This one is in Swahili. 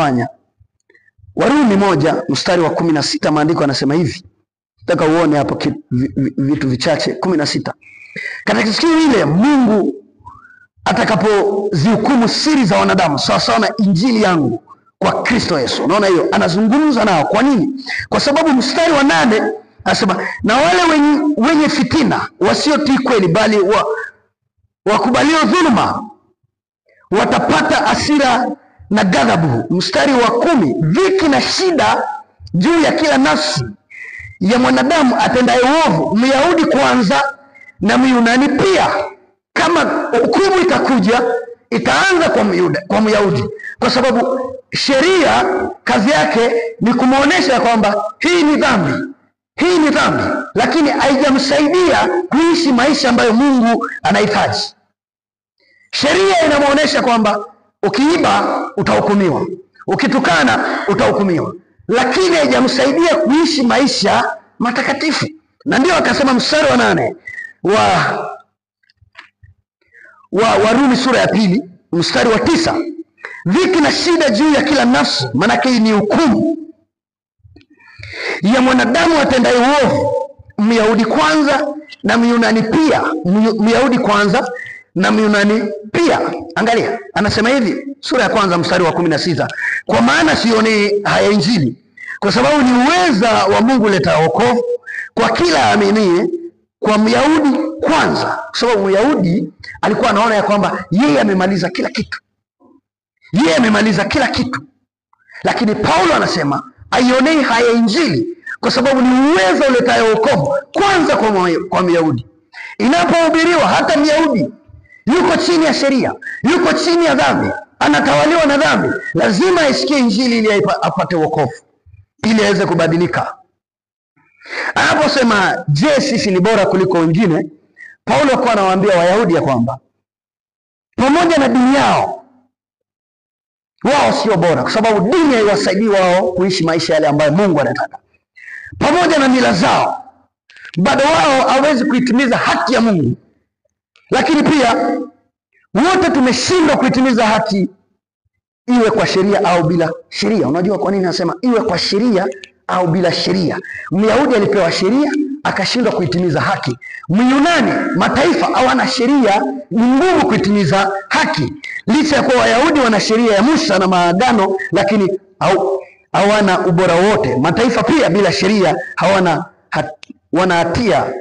aliyofanya. Warumi 1:16 maandiko yanasema hivi. Nataka uone hapo vitu vichache. 16. Katika siku ile Mungu atakapozihukumu siri za wanadamu sawa sawa na injili yangu kwa Kristo Yesu. Unaona hiyo? Anazungumza nao. Kwa nini? Kwa sababu mstari wa 8 anasema na wale wenye fitina wasiotii kweli bali wakubalio dhuluma watapata hasira na ghadhabu. Mstari wa 10, dhiki na shida juu ya kila nafsi ya mwanadamu atendaye uovu, Myahudi kwanza na Myunani pia. Kama hukumu itakuja, itaanza kwa Myahudi, kwa sababu sheria kazi yake ni kumuonesha kwamba hii ni dhambi, hii ni dhambi, lakini haijamsaidia kuishi maisha ambayo Mungu anahitaji. Sheria inamuonesha kwamba ukiiba utahukumiwa, ukitukana utahukumiwa, lakini haijamsaidia kuishi maisha matakatifu. Na ndio akasema mstari wa 8 wa Warumi sura ya 2 mstari wa 9, dhiki na shida juu ya kila nafsi, maana hii ni hukumu ya mwanadamu atendaye uovu, Myahudi kwanza na Myunani pia. Myahudi kwanza na Myunani pia. Angalia, anasema hivi sura ya 1 mstari wa 16, kwa maana sioni haya injili, kwa sababu ni uweza wa Mungu leta wokovu kwa kila aminiye, kwa Myahudi kwanza. Kwa sababu Myahudi alikuwa anaona ya kwamba yeye amemaliza kila kitu, yeye amemaliza kila kitu, lakini Paulo anasema aionei haya injili kwa sababu ni uweza uletayo wokovu kwanza kwa Myahudi. Inapohubiriwa, hata Myahudi yuko chini ya sheria, yuko chini ya dhambi, anatawaliwa na dhambi, lazima aisikie injili ili apate wokovu, ili aweze kubadilika. Anaposema je, sisi ni bora kuliko wengine, Paulo alikuwa anawaambia Wayahudi ya kwamba pamoja na dini yao, wao sio bora, kwa sababu dini haiwasaidii wao kuishi maisha yale ambayo Mungu anataka. Pamoja na mila zao, bado wao hawezi kuitimiza haki ya Mungu. Lakini pia wote tumeshindwa kuitimiza haki, iwe kwa sheria au bila sheria. Unajua kwa nini nasema iwe kwa sheria au bila sheria? Myahudi alipewa sheria akashindwa kuitimiza haki. Myunani, mataifa hawana sheria, ni ngumu kuitimiza haki. Licha ya kuwa Wayahudi wana sheria ya Musa na maagano, lakini hawana ubora wote. Mataifa pia bila sheria wana hatia